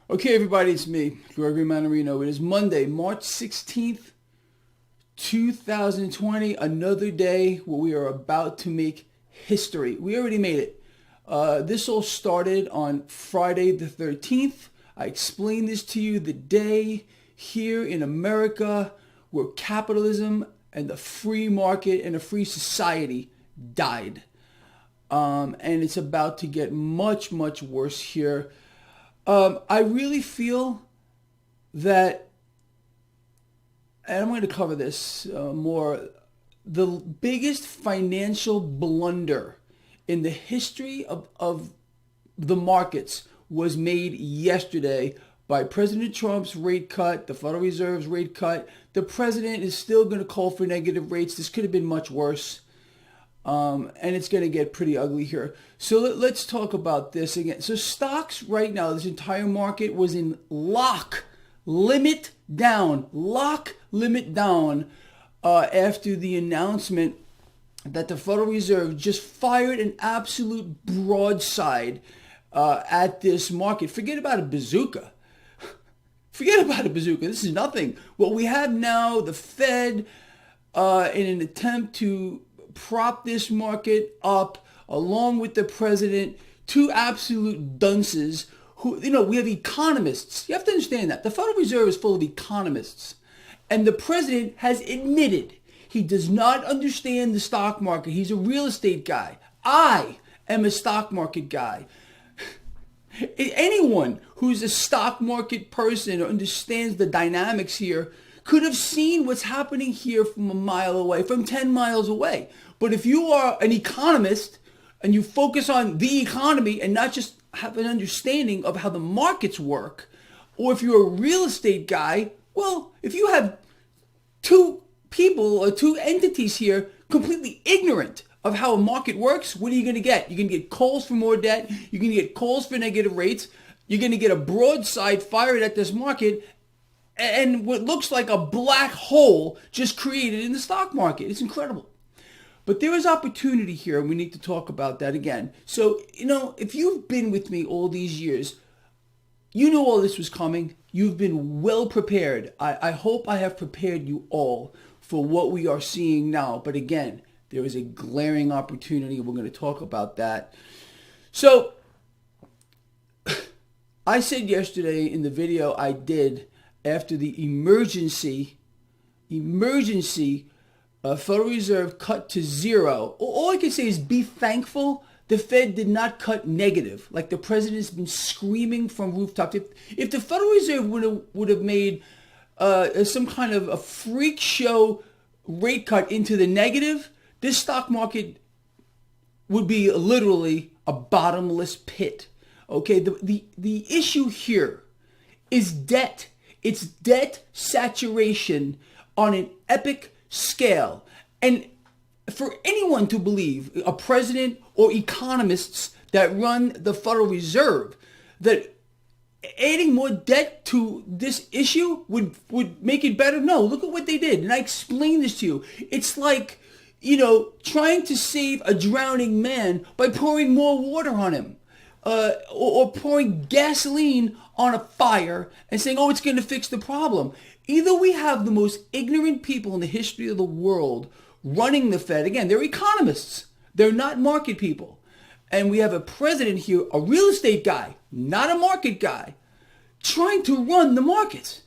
Okay, everybody, it's me, Gregory Manarino. It is Monday, March 16th, 2020, another day where we are about to make history. We already made it. This all started on Friday the 13th. I explained this to you, the day here in America where capitalism and the free market and a free society died. And it's about to get much, much worse here. I really feel that, and I'm going to cover this more, the biggest financial blunder in the history of the markets was made yesterday by President Trump's rate cut, the Federal Reserve's rate cut. The president is still going to call for negative rates. This could have been much worse. And it's going to get pretty ugly here. So let's talk about this again. So stocks right now, this entire market was in lock, limit down, after the announcement that the Federal Reserve just fired an absolute broadside at this market. Forget about a bazooka. This is nothing. What we have now, the Fed, in an attempt to prop this market up along with the president, two absolute dunces who, we have economists. You have to understand that. The Federal Reserve is full of economists. And the president has admitted he does not understand the stock market. He's a real estate guy. I am a stock market guy. Anyone who's a stock market person or understands the dynamics here could have seen what's happening here from a mile away, from 10 miles away. But if you are an economist and you focus on the economy and not just have an understanding of how the markets work, or if you're a real estate guy, well, if you have two people or two entities here completely ignorant of how a market works, what are you going to get? You're going to get calls for more debt. You're going to get calls for negative rates. You're going to get a broadside fired at this market and what looks like a black hole just created in the stock market. It's incredible. But there is opportunity here, and we need to talk about that again. So, if you've been with me all these years, you know all this was coming. You've been well prepared. I hope I have prepared you all for what we are seeing now. But again, there is a glaring opportunity. We're going to talk about that. So, I said yesterday in the video I did after the emergency Federal Reserve cut to zero. All I can say is be thankful the Fed did not cut negative, like the president has been screaming from rooftops. If the Federal Reserve would have made some kind of a freak show rate cut into the negative, this stock market would be literally a bottomless pit. Okay, the issue here is debt. It's debt saturation on an epic scale. And for anyone to believe, a president or economists that run the Federal Reserve, that adding more debt to this issue would make it better, no, look at what they did. And I explained this to you. It's like, trying to save a drowning man by pouring more water on him. Or pouring gasoline on a fire and saying, oh, it's going to fix the problem. Either we have the most ignorant people in the history of the world running the Fed. Again, they're economists. They're not market people. And we have a president here, a real estate guy, not a market guy, trying to run the markets.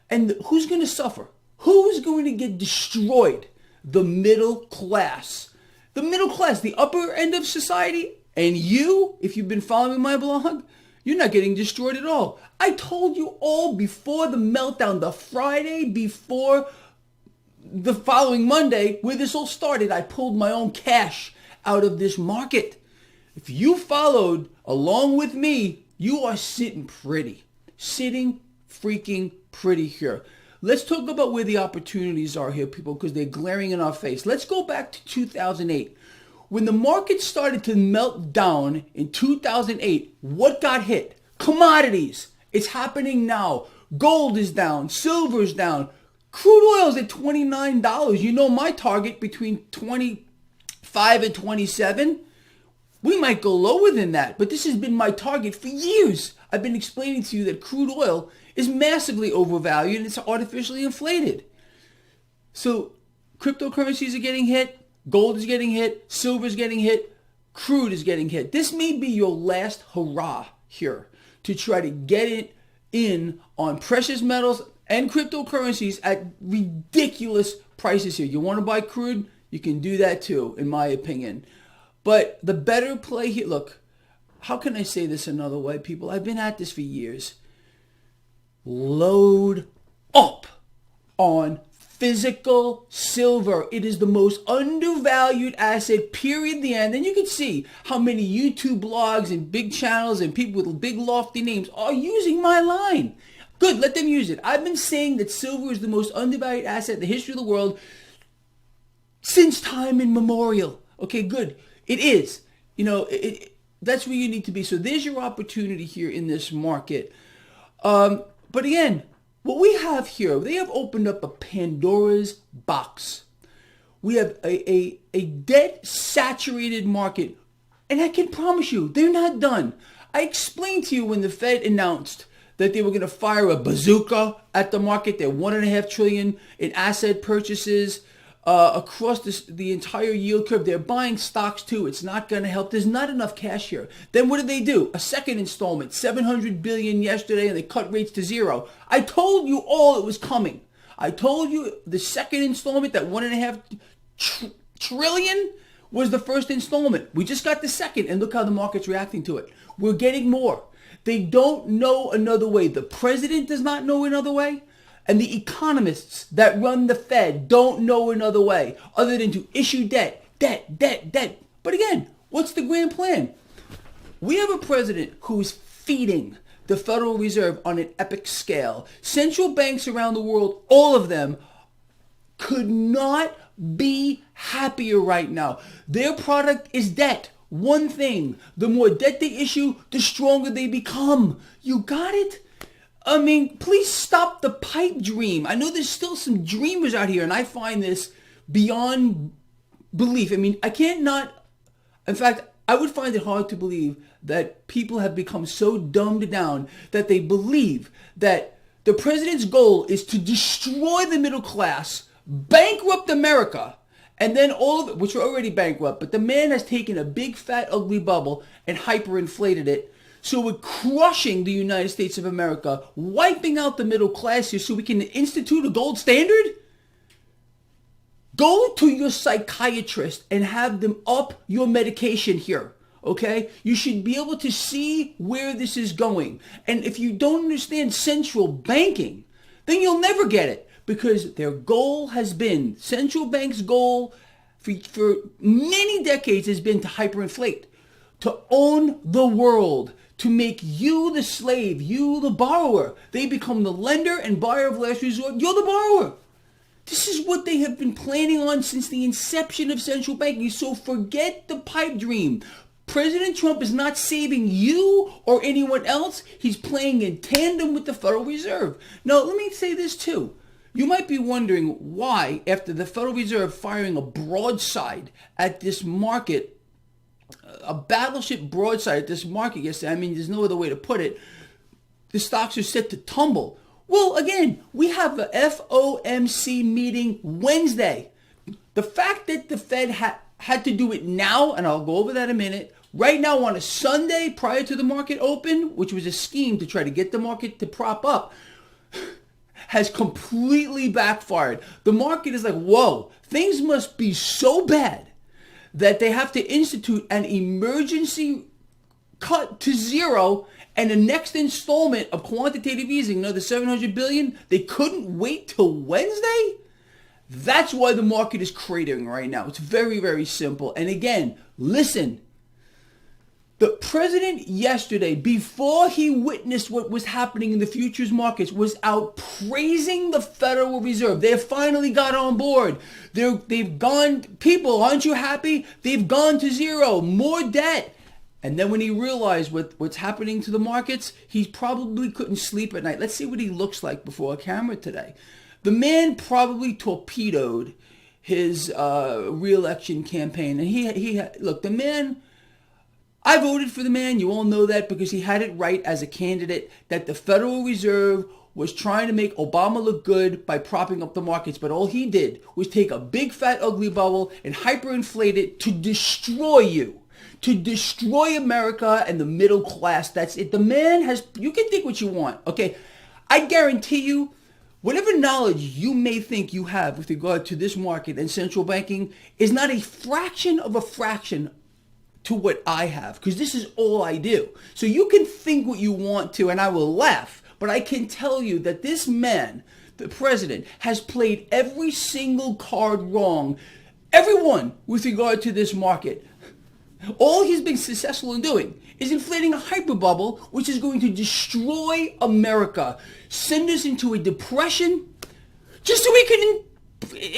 And who's going to suffer? Who's going to get destroyed? The middle class. The middle class, the upper end of society. And you, if you've been following my blog, you're not getting destroyed at all. I told you all before the meltdown, the Friday before the following Monday, where this all started, I pulled my own cash out of this market. If you followed along with me, you are sitting pretty. Sitting freaking pretty here. Let's talk about where the opportunities are here, people, because they're glaring in our face. Let's go back to 2008. When the market started to melt down in 2008, what got hit? Commodities. It's happening now. Gold is down. Silver is down. Crude oil is at $29. You know my target between 25 and 27. We might go lower than that, but this has been my target for years. I've been explaining to you that crude oil is massively overvalued and it's artificially inflated. So cryptocurrencies are getting hit, gold is getting hit, silver is getting hit, crude is getting hit. This may be your last hurrah here to try to get it in on precious metals and cryptocurrencies at ridiculous prices here. You want to buy crude? You can do that too, in my opinion. But the better play here, look, how can I say this another way, people? I've been at this for years. Load up on physical silver. It is the most undervalued asset, period, the end. And you can see how many YouTube blogs and big channels and people with big lofty names are using my line. Good, let them use it. I've been saying that silver is the most undervalued asset in the history of the world since time immemorial. Okay, good. It is. You know, that's where you need to be. So there's your opportunity here in this market. But again, what we have here, they have opened up a Pandora's box. We have a debt-saturated market. And I can promise you, they're not done. I explained to you when the Fed announced that they were going to fire a bazooka at the market. They're $1.5 trillion in asset purchases across the entire yield curve. They're buying stocks too. It's not going to help. There's not enough cash here. Then what did they do? A second installment, $700 billion yesterday, and they cut rates to zero. I told you all it was coming. I told you the second installment, that $1.5 trillion, was the first installment. We just got the second, and look how the market's reacting to it. We're getting more. They don't know another way. The president does not know another way. And the economists that run the Fed don't know another way other than to issue debt. But again, what's the grand plan? We have a president who's feeding the Federal Reserve on an epic scale. Central banks around the world, all of them, could not be happier right now. Their product is debt. One thing, the more debt they issue, the stronger they become. You got it? I mean, please stop the pipe dream. I know there's still some dreamers out here, and I find this beyond belief. I mean, I can't not, in fact, I would find it hard to believe that people have become so dumbed down that they believe that the president's goal is to destroy the middle class, bankrupt America, and then all of it, which are already bankrupt, but the man has taken a big, fat, ugly bubble and hyperinflated it. So we're crushing the United States of America, wiping out the middle class here so we can institute a gold standard? Go to your psychiatrist and have them up your medication here, okay? You should be able to see where this is going. And if you don't understand central banking, then you'll never get it, because their goal has been, central bank's goal for many decades has been to hyperinflate, to own the world, to make you the slave, you the borrower. They become the lender and buyer of last resort. You're the borrower. This is what they have been planning on since the inception of central banking. So forget the pipe dream. President Trump is not saving you or anyone else. He's playing in tandem with the Federal Reserve. Now, let me say this too. You might be wondering why, after the Federal Reserve firing a broadside at this market, a battleship broadside at this market yesterday, I mean, there's no other way to put it, the stocks are set to tumble. Well, again, we have the FOMC meeting Wednesday. The fact that the Fed had to do it now, and I'll go over that in a minute, right now on a Sunday prior to the market open, which was a scheme to try to get the market to prop up, has completely backfired. The market is like, whoa, things must be so bad that they have to institute an emergency cut to zero and the next installment of quantitative easing, another $700 billion. They couldn't wait till Wednesday? That's why the market is cratering right now. It's very, very simple. And again, listen, the president yesterday, before he witnessed what was happening in the futures markets, was out praising the Federal Reserve. They have finally got on board. They've gone, people, aren't you happy? They've gone to zero, more debt. And then when he realized what's happening to the markets, he probably couldn't sleep at night. Let's see what he looks like before a camera today. The man probably torpedoed his re-election campaign. And he look, the man I voted for the man. You all know that because he had it right as a candidate that the Federal Reserve was trying to make Obama look good by propping up the markets. But all he did was take a big fat ugly bubble and hyperinflate it to destroy you. To destroy America and the middle class. That's it. The man has, you can think what you want. Okay. I guarantee you, whatever knowledge you may think you have with regard to this market and central banking is not a fraction of a fraction to what I have, because this is all I do. So you can think what you want to, and I will laugh, but I can tell you that this man, the president, has played every single card wrong, everyone with regard to this market. All he's been successful in doing is inflating a hyperbubble, which is going to destroy America, send us into a depression, just so we can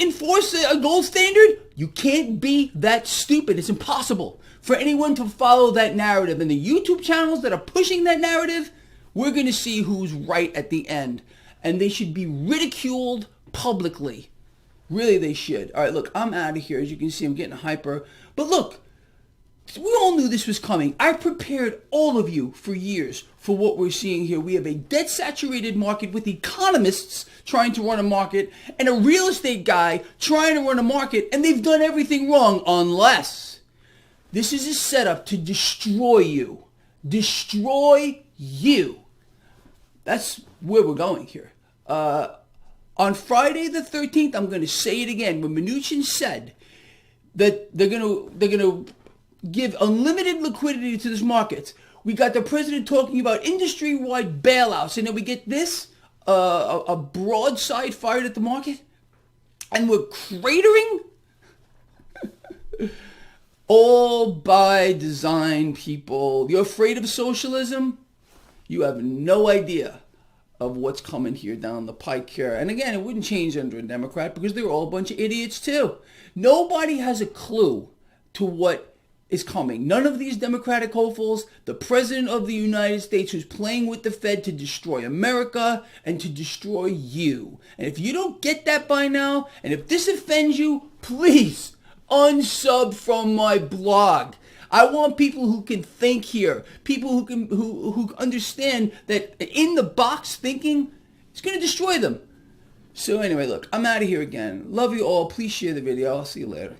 enforce a gold standard. You can't be that stupid. It's impossible for anyone to follow that narrative. And the YouTube channels that are pushing that narrative, we're going to see who's right at the end. And they should be ridiculed publicly. Really, they should. All right, look, I'm out of here. As you can see, I'm getting hyper. But look, we all knew this was coming. I prepared all of you for years for what we're seeing here. We have a debt-saturated market with economists trying to run a market and a real estate guy trying to run a market, and they've done everything wrong unless this is a setup to destroy you. Destroy you. That's where we're going here. On Friday the 13th, I'm going to say it again. When Mnuchin said that they're going to give unlimited liquidity to this market, we got the president talking about industry-wide bailouts, and then we get this, a broadside fired at the market, and we're cratering. All by design, people. You're afraid of socialism? You have no idea of what's coming here down the pike here. And again, it wouldn't change under a Democrat because they're all a bunch of idiots too. Nobody has a clue to what is coming. None of these Democratic hopefuls, the President of the United States who's playing with the Fed to destroy America and to destroy you. And if you don't get that by now, and if this offends you, please unsub from my blog. I want people who can think here, people who understand that in the box thinking is going to destroy them. So anyway, look, I'm out of here again. Love you all. Please share the video. I'll see you later.